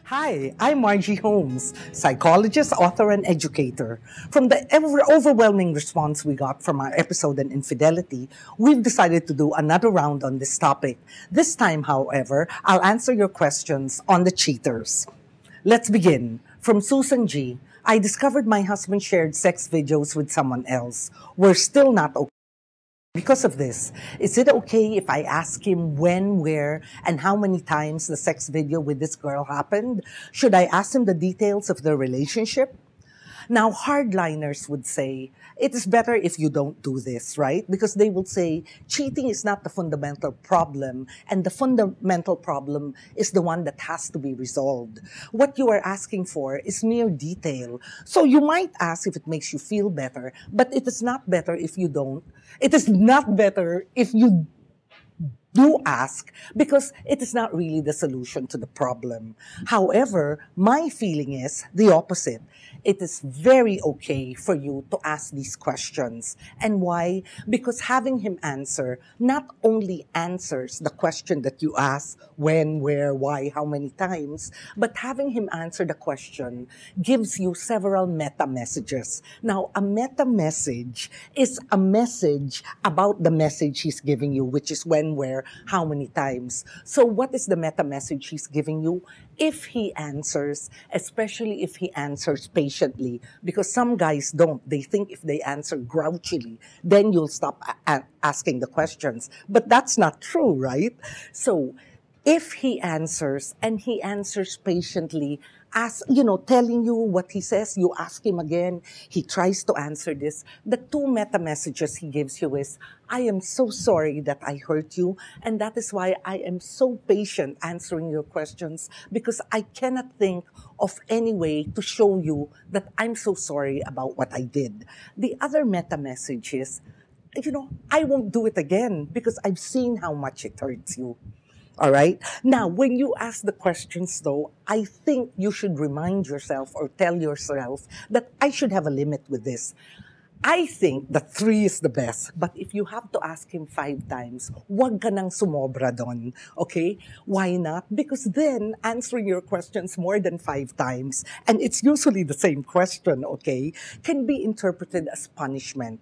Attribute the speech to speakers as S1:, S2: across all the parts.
S1: Hi, I'm Margie Holmes, psychologist, author, and educator. From the overwhelming response we got from our episode on infidelity, we've decided to do another round on this topic. This time, however, I'll answer your questions on the cheaters. Let's begin. From Susan G. I discovered my husband shared sex videos with someone else. We're still not okay. Because of this, is it okay if I ask him when, where, and how many times the sex video with this girl happened? Should I ask him the details of the relationship? Now, hardliners would say, it is better if you don't do this, right? Because they will say, cheating is not the fundamental problem, and the fundamental problem is the one that has to be resolved. What you are asking for is mere detail. So you might ask if it makes you feel better, but it is not better if you don't. It is not better if you do ask, because it is not really the solution to the problem. However, my feeling is the opposite. It is very okay for you to ask these questions. And why? Because having him answer not only answers the question that you ask, when, where, why, how many times, but having him answer the question gives you several meta messages. Now, a meta message is a message about the message he's giving you, which is when, where, how many times. So what is the meta message he's giving you? If he answers, especially if he answers patiently, because some guys don't. They think if they answer grouchily, then you'll stop asking the questions. But that's not true, right? So if he answers and he answers patiently, telling you what he says, you ask him again, he tries to answer this. The two meta messages he gives you is, I am so sorry that I hurt you, and that is why I am so patient answering your questions, because I cannot think of any way to show you that I'm so sorry about what I did. The other meta message is, I won't do it again because I've seen how much it hurts you. All right. Now, when you ask the questions, though, I think you should remind yourself or tell yourself that I should have a limit with this. I think that 3 is the best. But if you have to ask him 5 times, wag ka nang sumobra doon. Okay? Why not? Because then, answering your questions more than 5 times, and it's usually the same question, okay, can be interpreted as punishment.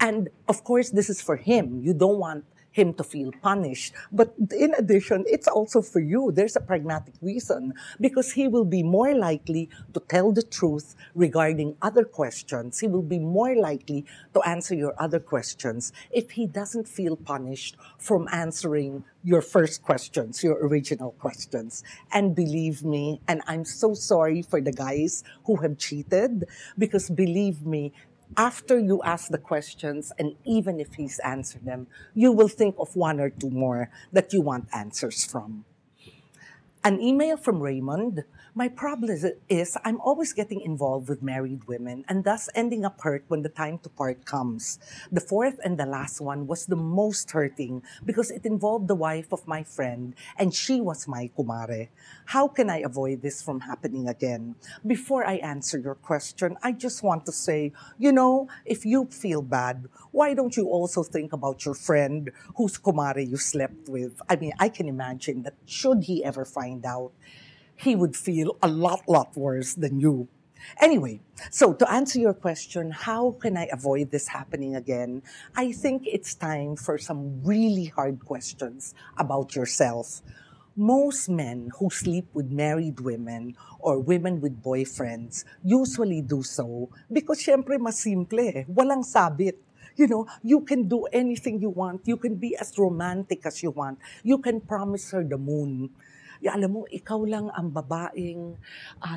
S1: And, of course, this is for him. You don't want him to feel punished. But in addition, it's also for you. There's a pragmatic reason, because he will be more likely to tell the truth regarding other questions. He will be more likely to answer your other questions if he doesn't feel punished from answering your first questions, your original questions. And believe me, and I'm so sorry for the guys who have cheated, because believe me, after you ask the questions, and even if he's answered them, you will think of 1 or 2 more that you want answers from. An email from Raymond. My problem is I'm always getting involved with married women and thus ending up hurt when the time to part comes. The 4th and the last one was the most hurting because it involved the wife of my friend and she was my kumare. How can I avoid this from happening again? Before I answer your question, I just want to say, if you feel bad, why don't you also think about your friend whose kumare you slept with? I mean, I can imagine that should he ever find out, he would feel a lot worse than you. Anyway, so to answer your question, how can I avoid this happening again? I think it's time for some really hard questions about yourself. Most men who sleep with married women or women with boyfriends usually do so because syempre mas simple eh. Walang sabit. You can do anything you want. You can be as romantic as you want. You can promise her the moon. Alam mo, ikaw lang ang babaeng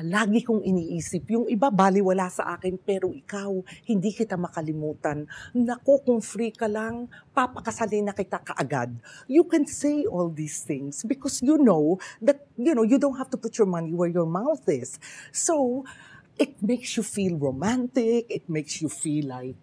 S1: lagi kong iniisip. Yung iba baliwala sa akin, pero ikaw, hindi kita makalimutan. Naku, kung free ka lang, papakasalin na kita kaagad. You can say all these things because you know that, you don't have to put your money where your mouth is. So, it makes you feel romantic. It makes you feel like,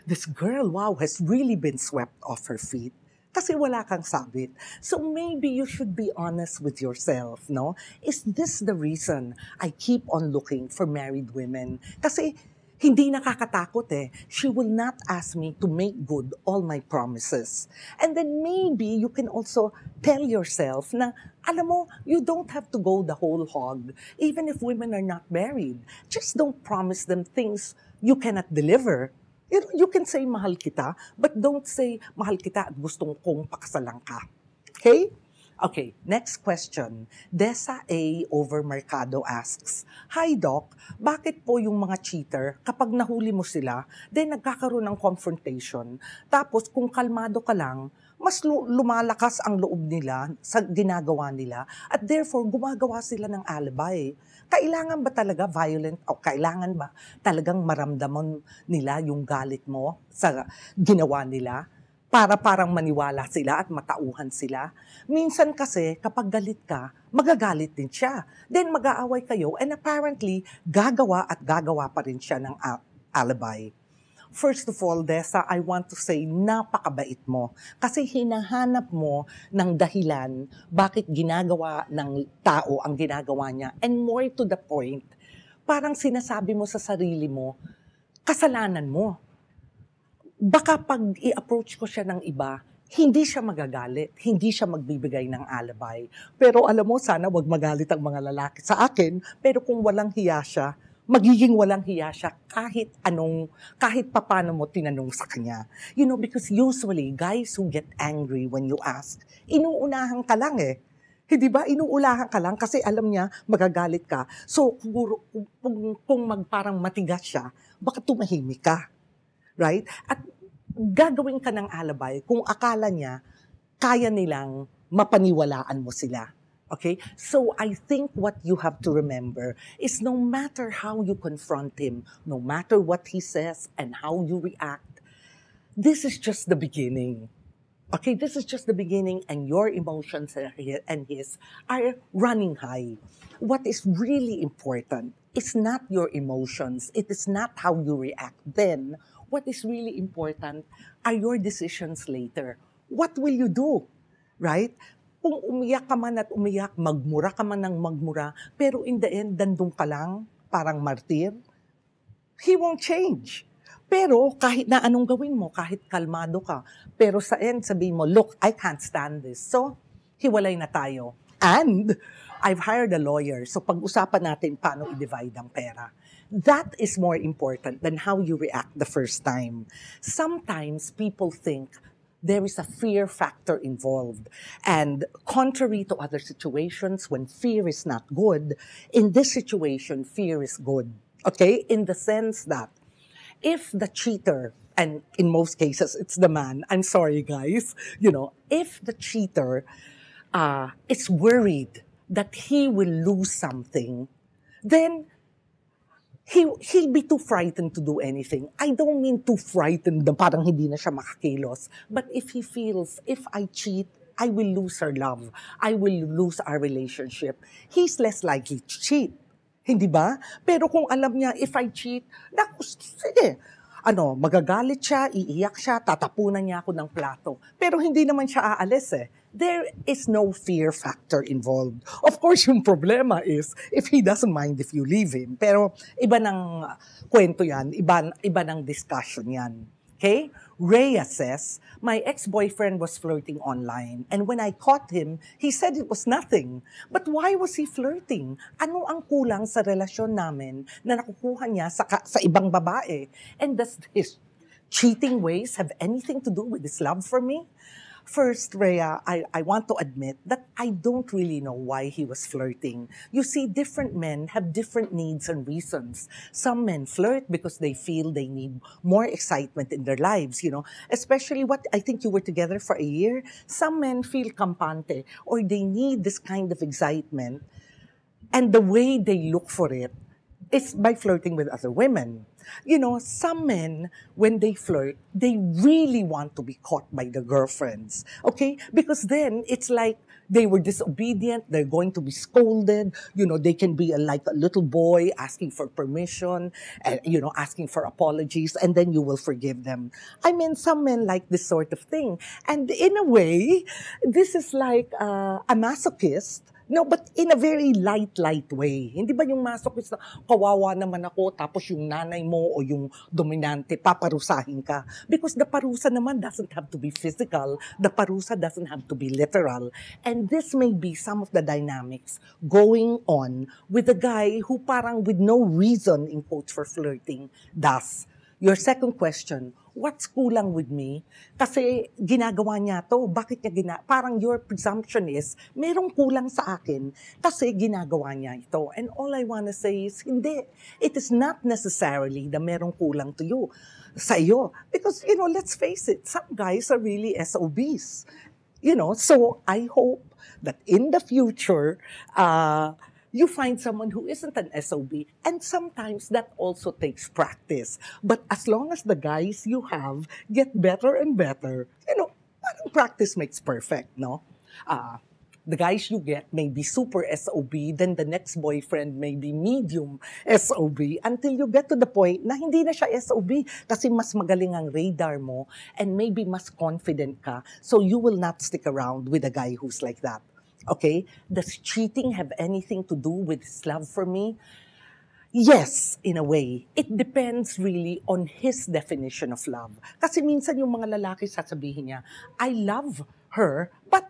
S1: this girl, wow, has really been swept off her feet. Kasi wala kang sabit. So maybe you should be honest with yourself, no? Is this the reason I keep on looking for married women? Kasi Hindi nakakatakot eh. She will not ask me to make good all my promises. And then maybe you can also tell yourself na, alam mo, you don't have to go the whole hog, even if women are not married. Just don't promise them things you cannot deliver. You can say, mahal kita, but don't say, mahal kita at gustong kong pakasalan ka. Okay? Okay, next question. Desa A over Mercado asks, Hi Doc, bakit po yung mga cheater, kapag nahuli mo sila, then nagkakaroon ng confrontation, tapos kung kalmado ka lang, mas lumalakas ang loob nila sa ginagawa nila at therefore gumagawa sila ng alibi. Kailangan ba talaga violent o kailangan ba talagang maramdaman nila yung galit mo sa ginawa nila? Para parang maniwala sila at matauhan sila. Minsan kasi, kapag galit ka, magagalit din siya. Then mag-aaway kayo and apparently, gagawa at gagawa pa rin siya ng alibi. First of all, Desa, I want to say, napakabait mo. Kasi hinahanap mo ng dahilan bakit ginagawa ng tao ang ginagawa niya. And more to the point, parang sinasabi mo sa sarili mo, kasalanan mo. Baka pag i-approach ko siya ng iba, hindi siya magagalit, hindi siya magbibigay ng alibi. Pero alam mo, sana wag magalit ang mga lalaki sa akin, pero kung walang hiya siya, magiging walang hiya siya kahit papano mo tinanong sa kanya. You know, because usually, guys who get angry when you ask, inuunahan ka lang eh. Hindi ba? Inuulahan ka lang kasi alam niya magagalit ka. So, kung parang matigas siya, baka tumahimik ka. Right? At gagawin ka ng alibi kung akala niya kaya nilang mapaniwalaan mo sila. Okay? So I think what you have to remember is no matter how you confront him, no matter what he says and how you react, this is just the beginning. Okay? This is just the beginning and your emotions and his are running high. What is really important is not your emotions. It is not how you react then. What is really important are your decisions later. What will you do? Right? Kung umiyak ka man at umiyak, magmura ka man ng magmura, pero in the end, dandong ka lang, parang martir, he won't change. Pero kahit na anong gawin mo, kahit kalmado ka, pero sa end, sabihin mo, look, I can't stand this. So, hiwalay na tayo. And I've hired a lawyer, so pag-usapan natin paano i-divide ang pera. That is more important than how you react the first time. Sometimes people think there is a fear factor involved. And contrary to other situations when fear is not good, in this situation, fear is good. Okay? In the sense that if the cheater, and in most cases it's the man, I'm sorry guys, if the cheater is worried that he will lose something, then he'll be too frightened to do anything. I don't mean too frightened na parang hindi na siya makakilos. But if he feels, if I cheat, I will lose her love. I will lose our relationship. He's less likely to cheat. Hindi ba? Pero kung alam niya, if I cheat, naku, sige. Magagalit siya, iiyak siya, tatapunan niya ako ng plato. Pero hindi naman siya aalis eh. There is no fear factor involved. Of course, yung problema is if he doesn't mind if you leave him. Pero iba ng kwento yan, iba ng discussion yan. Okay? Rhea says, my ex-boyfriend was flirting online and when I caught him, he said it was nothing. But why was he flirting? Ano ang kulang sa relasyon namin na nakukuha niya sa ibang babae? And does his cheating ways have anything to do with his love for me? First, Rhea, I want to admit that I don't really know why he was flirting. You see, different men have different needs and reasons. Some men flirt because they feel they need more excitement in their lives, Especially I think you were together for a year. Some men feel kampante or they need this kind of excitement. And the way they look for it is by flirting with other women. Some men, when they flirt, they really want to be caught by the girlfriends. Okay? Because then, it's like they were disobedient, they're going to be scolded, they can be like a little boy asking for permission, asking for apologies, and then you will forgive them. I mean, some men like this sort of thing. And in a way, this is like a masochist No, but in a very light way. Hindi ba yung masochist na kawawa naman ako tapos yung nanay mo o yung dominante paparusahin ka? Because the parusa naman doesn't have to be physical. The parusa doesn't have to be literal. And this may be some of the dynamics going on with a guy who parang with no reason, in quotes, for flirting, does. Your second question, what's kulang with me? Kasi ginagawa niya to. Bakit niya parang your presumption is, merong kulang sa akin kasi ginagawa niya ito. And all I wanna say is, hindi. It is not necessarily na merong kulang to you, sa iyo. Because, let's face it, some guys are really SOBs. So I hope that in the future, you find someone who isn't an SOB. And sometimes that also takes practice. But as long as the guys you have get better and better, parang practice makes perfect, no? The guys you get may be super SOB, then the next boyfriend may be medium SOB, until you get to the point na hindi na siya SOB kasi mas magaling ang radar mo and maybe mas confident ka, so you will not stick around with a guy who's like that. Okay? Does cheating have anything to do with his love for me? Yes, in a way. It depends really on his definition of love. Kasi minsan yung mga lalaki sasabihin niya, I love her, but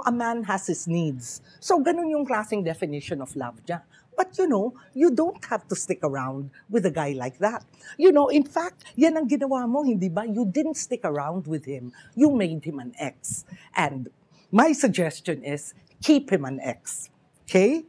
S1: a man has his needs. So ganun yung klaseng definition of love niya. But you don't have to stick around with a guy like that. In fact, yan ang ginawa mo, hindi ba? You didn't stick around with him. You made him an ex. And my suggestion is, keep him an ex. Okay?